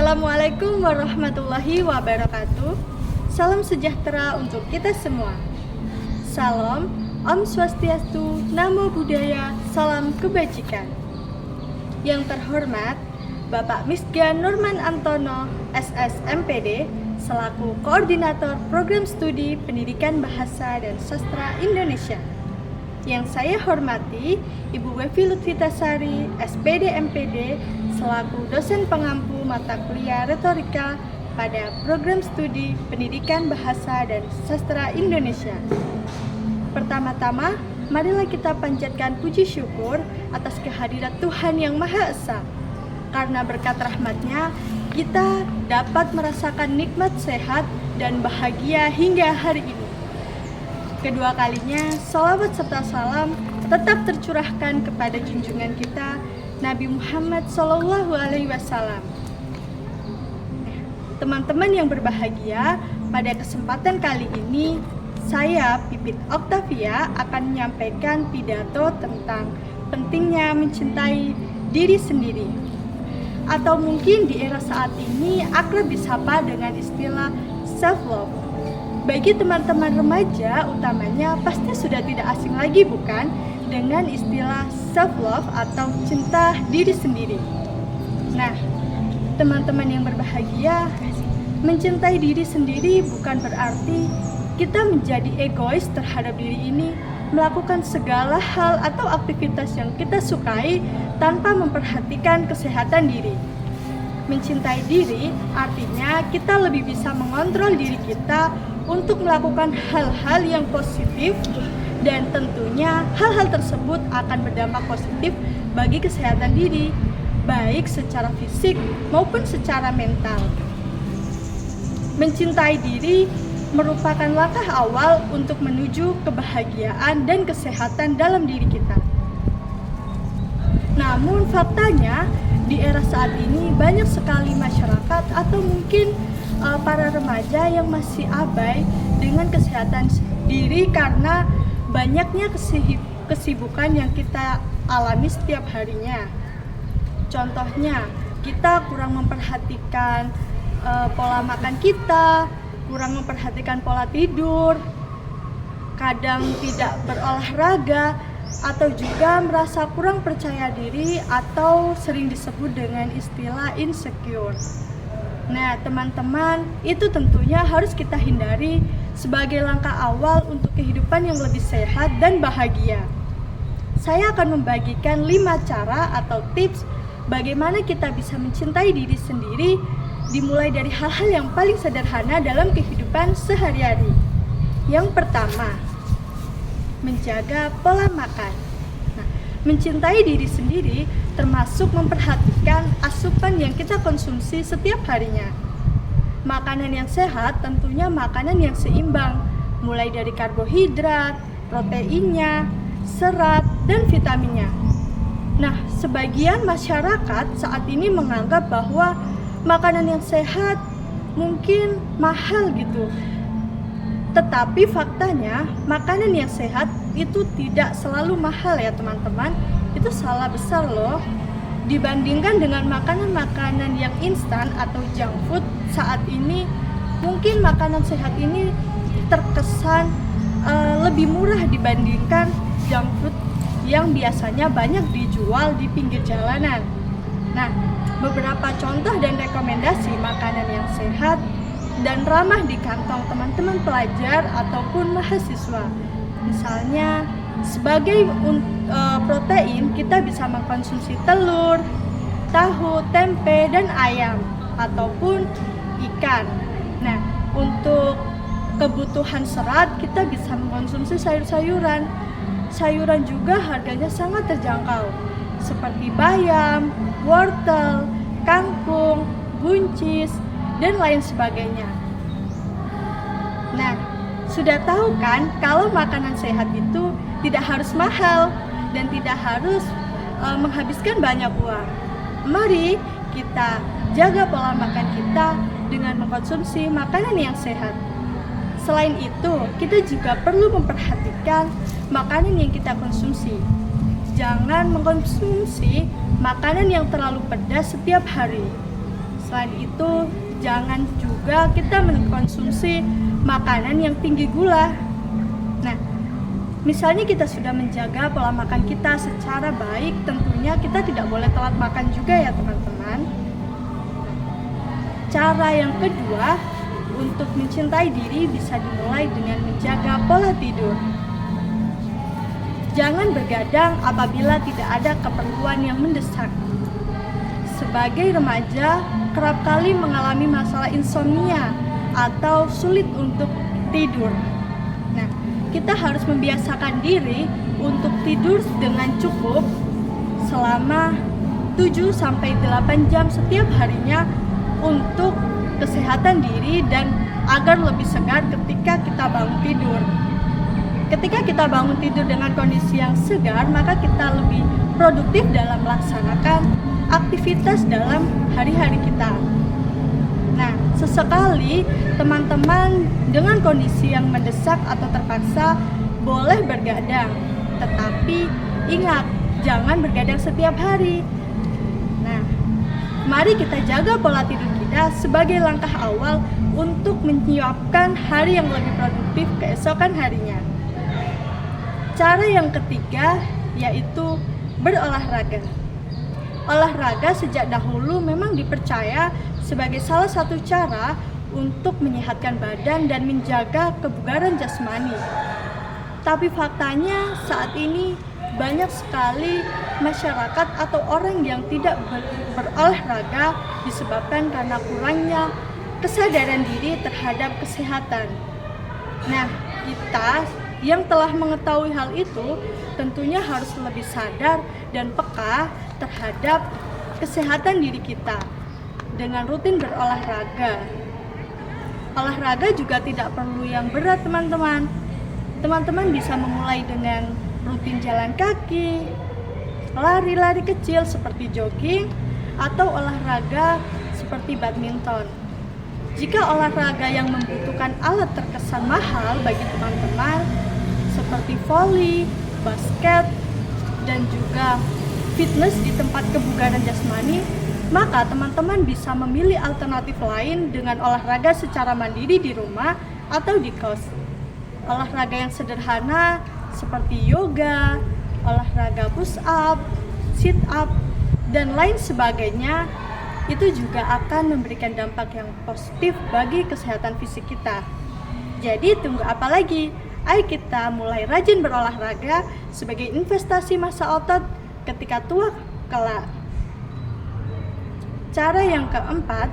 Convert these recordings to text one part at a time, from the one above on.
Assalamualaikum warahmatullahi wabarakatuh. Salam sejahtera untuk kita semua. Salam, Om Swastiastu, Namo Buddhaya, salam kebajikan. Yang terhormat Bapak Misgan Nurman Antono, SSMPD, selaku Koordinator Program Studi Pendidikan Bahasa dan Sastra Indonesia. Yang saya hormati Ibu Wevi Lutfitasari, SPD MPD, selaku dosen pengampu mata kuliah retorika pada Program Studi Pendidikan Bahasa dan Sastra Indonesia. Pertama-tama, marilah kita panjatkan puji syukur atas kehadiran Tuhan Yang Maha Esa. Karena berkat rahmat-Nya, kita dapat merasakan nikmat sehat dan bahagia hingga hari ini. Kedua kalinya, salawat serta salam tetap tercurahkan kepada junjungan kita, Nabi Muhammad SAW. Teman-teman yang berbahagia, pada kesempatan kali ini, saya, Pipit Oktavia, akan menyampaikan pidato tentang pentingnya mencintai diri sendiri. Atau mungkin di era saat ini akrab disapa dengan istilah self-love. Bagi teman-teman remaja utamanya pasti sudah tidak asing lagi bukan dengan istilah self-love atau cinta diri sendiri. Nah, teman-teman yang berbahagia, mencintai diri sendiri bukan berarti kita menjadi egois terhadap diri ini, melakukan segala hal atau aktivitas yang kita sukai tanpa memperhatikan kesehatan diri. Mencintai diri artinya kita lebih bisa mengontrol diri kita untuk melakukan hal-hal yang positif, dan tentunya hal-hal tersebut akan berdampak positif bagi kesehatan diri, baik secara fisik maupun secara mental. Mencintai diri merupakan langkah awal untuk menuju kebahagiaan dan kesehatan dalam diri kita. Namun faktanya, di era saat ini banyak sekali masyarakat atau mungkin para remaja yang masih abai dengan kesehatan diri karena banyaknya kesibukan yang kita alami setiap harinya. Contohnya, kita kurang memperhatikan pola makan kita, kurang memperhatikan pola tidur, kadang tidak berolahraga, atau juga merasa kurang percaya diri atau sering disebut dengan istilah insecure. Nah, teman-teman, itu tentunya harus kita hindari sebagai langkah awal untuk kehidupan yang lebih sehat dan bahagia. Saya akan membagikan 5 cara atau tips bagaimana kita bisa mencintai diri sendiri, dimulai dari hal-hal yang paling sederhana dalam kehidupan sehari-hari. Yang pertama, menjaga pola makan. Nah, mencintai diri sendiri termasuk memperhatikan asupan yang kita konsumsi setiap harinya. Makanan yang sehat tentunya makanan yang seimbang, mulai dari karbohidrat, proteinnya, serat, dan vitaminnya. Nah, sebagian masyarakat saat ini menganggap bahwa makanan yang sehat mungkin mahal gitu. Tetapi faktanya, makanan yang sehat itu tidak selalu mahal ya teman-teman. Itu salah besar loh. Dibandingkan dengan makanan-makanan yang instan atau junk food saat ini, mungkin makanan sehat ini terkesan lebih murah dibandingkan junk food yang biasanya banyak dijual di pinggir jalanan. Nah, beberapa contoh dan rekomendasi makanan yang sehat dan ramah di kantong teman-teman pelajar ataupun mahasiswa. Misalnya, sebagai protein, kita bisa mengkonsumsi telur, tahu, tempe, dan ayam, ataupun ikan. Nah, untuk kebutuhan serat, kita bisa mengkonsumsi sayur-sayuran. Sayuran juga harganya sangat terjangkau, seperti bayam, wortel, kangkung, buncis, dan lain sebagainya. Nah, sudah tahu kan kalau makanan sehat itu tidak harus mahal dan tidak harus menghabiskan banyak uang. Mari kita jaga pola makan kita dengan mengkonsumsi makanan yang sehat. Selain itu, kita juga perlu memperhatikan makanan yang kita konsumsi. Jangan mengkonsumsi makanan yang terlalu pedas setiap hari. Selain itu, jangan juga kita mengkonsumsi makanan yang tinggi gula. Nah, misalnya kita sudah menjaga pola makan kita secara baik, tentunya kita tidak boleh telat makan juga ya teman-teman. Cara yang kedua untuk mencintai diri bisa dimulai dengan menjaga pola tidur. Jangan bergadang apabila tidak ada keperluan yang mendesak. Sebagai remaja, kerap kali mengalami masalah insomnia atau sulit untuk tidur. Nah, kita harus membiasakan diri untuk tidur dengan cukup selama 7-8 jam setiap harinya untuk kesehatan diri dan agar lebih segar ketika kita bangun tidur. Ketika kita bangun tidur dengan kondisi yang segar, maka kita lebih produktif dalam melaksanakan aktivitas dalam hari-hari kita. Nah, sesekali teman-teman dengan kondisi yang mendesak atau terpaksa boleh bergadang, tetapi ingat, jangan bergadang setiap hari. Nah, mari kita jaga pola tidur kita sebagai langkah awal untuk menyiapkan hari yang lebih produktif keesokan harinya. Cara yang ketiga yaitu berolahraga. Olahraga sejak dahulu memang dipercaya sebagai salah satu cara untuk menyehatkan badan dan menjaga kebugaran jasmani. Tapi faktanya saat ini banyak sekali masyarakat atau orang yang tidak berolahraga disebabkan karena kurangnya kesadaran diri terhadap kesehatan. Nah, kita yang telah mengetahui hal itu tentunya harus lebih sadar dan peka terhadap kesehatan diri kita dengan rutin berolahraga. Olahraga juga tidak perlu yang berat teman-teman. Teman-teman bisa memulai dengan rutin jalan kaki, lari-lari kecil seperti jogging, atau olahraga seperti badminton. Jika olahraga yang membutuhkan alat terkesan mahal bagi teman-teman seperti voli, basket, dan juga fitness di tempat kebugaran jasmani, maka teman-teman bisa memilih alternatif lain dengan olahraga secara mandiri di rumah atau di kos. Olahraga yang sederhana seperti yoga, olahraga push up, sit up, dan lain sebagainya itu juga akan memberikan dampak yang positif bagi kesehatan fisik kita. Jadi tunggu apa lagi? Ayo kita mulai rajin berolahraga sebagai investasi masa otot ketika tua kelak. Cara yang keempat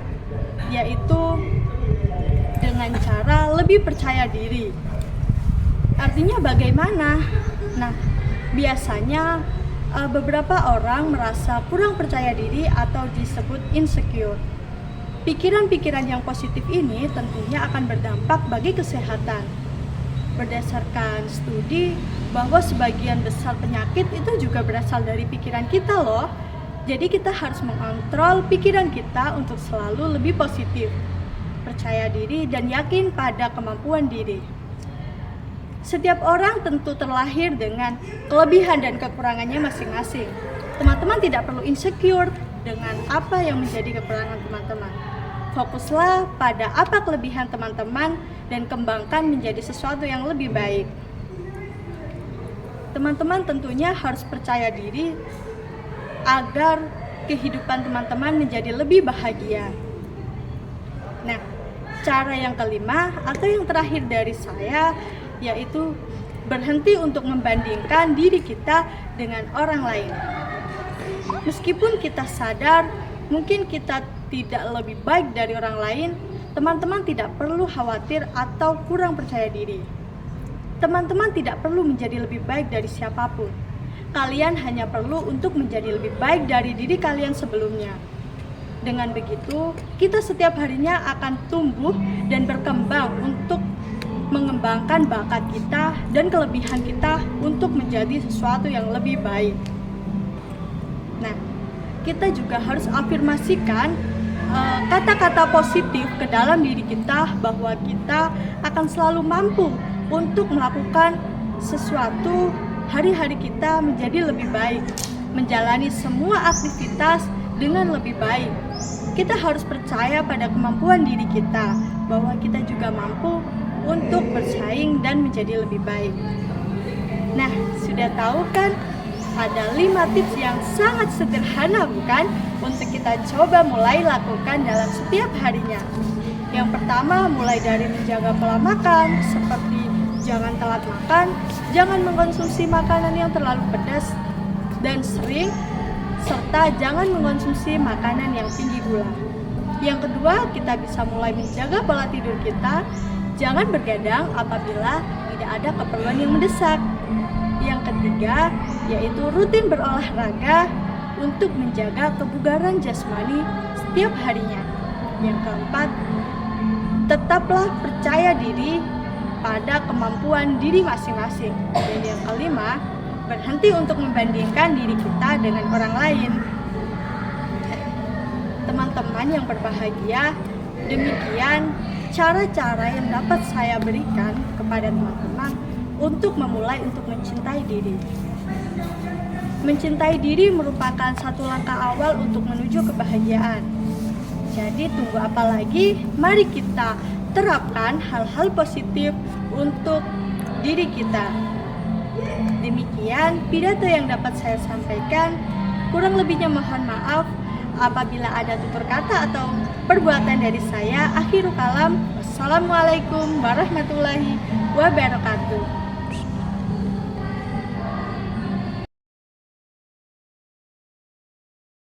yaitu dengan cara lebih percaya diri. Artinya bagaimana? Nah, biasanya beberapa orang merasa kurang percaya diri atau disebut insecure. Pikiran-pikiran yang positif ini tentunya akan berdampak bagi kesehatan. Berdasarkan studi bahwa sebagian besar penyakit itu juga berasal dari pikiran kita loh. Jadi kita harus mengontrol pikiran kita untuk selalu lebih positif, percaya diri dan yakin pada kemampuan diri. Setiap orang tentu terlahir dengan kelebihan dan kekurangannya masing-masing. Teman-teman tidak perlu insecure dengan apa yang menjadi kekurangan teman-teman. Fokuslah pada apa kelebihan teman-teman dan kembangkan menjadi sesuatu yang lebih baik. Teman-teman tentunya harus percaya diri agar kehidupan teman-teman menjadi lebih bahagia. Nah, cara yang kelima atau yang terakhir dari saya yaitu berhenti untuk membandingkan diri kita dengan orang lain. Meskipun kita sadar mungkin kita tidak lebih baik dari orang lain, teman-teman tidak perlu khawatir atau kurang percaya diri. Teman-teman tidak perlu menjadi lebih baik dari siapapun. Kalian hanya perlu untuk menjadi lebih baik dari diri kalian sebelumnya. Dengan begitu, kita setiap harinya akan tumbuh dan berkembang untuk mengembangkan bakat kita dan kelebihan kita untuk menjadi sesuatu yang lebih baik. Nah, kita juga harus afirmasikan kata-kata positif ke dalam diri kita bahwa kita akan selalu mampu untuk melakukan sesuatu hari-hari kita menjadi lebih baik, menjalani semua aktivitas dengan lebih baik. Kita harus percaya pada kemampuan diri kita, bahwa kita juga mampu untuk bersaing dan menjadi lebih baik. Nah, sudah tahu kan? Ada 5 tips yang sangat sederhana bukan? Untuk kita coba mulai lakukan dalam setiap harinya. Yang pertama, mulai dari menjaga pola makan, seperti jangan telat makan, jangan mengkonsumsi makanan yang terlalu pedas dan sering, serta jangan mengkonsumsi makanan yang tinggi gula. Yang kedua, kita bisa mulai menjaga pola tidur kita, jangan bergadang apabila tidak ada keperluan yang mendesak. Yang ketiga, yaitu rutin berolahraga untuk menjaga kebugaran jasmani setiap harinya. Yang keempat, tetaplah percaya diri pada kemampuan diri masing-masing. Dan yang kelima, berhenti untuk membandingkan diri kita dengan orang lain. Teman-teman yang berbahagia, demikian cara-cara yang dapat saya berikan kepada teman-teman untuk memulai untuk mencintai diri. Mencintai diri merupakan satu langkah awal untuk menuju kebahagiaan. Jadi tunggu apa lagi? Mari kita terapkan hal-hal positif untuk diri kita. Demikian pidato yang dapat saya sampaikan. Kurang lebihnya mohon maaf apabila ada tutur kata atau perbuatan dari saya. Akhirul kalam. Wassalamualaikum warahmatullahi wabarakatuh.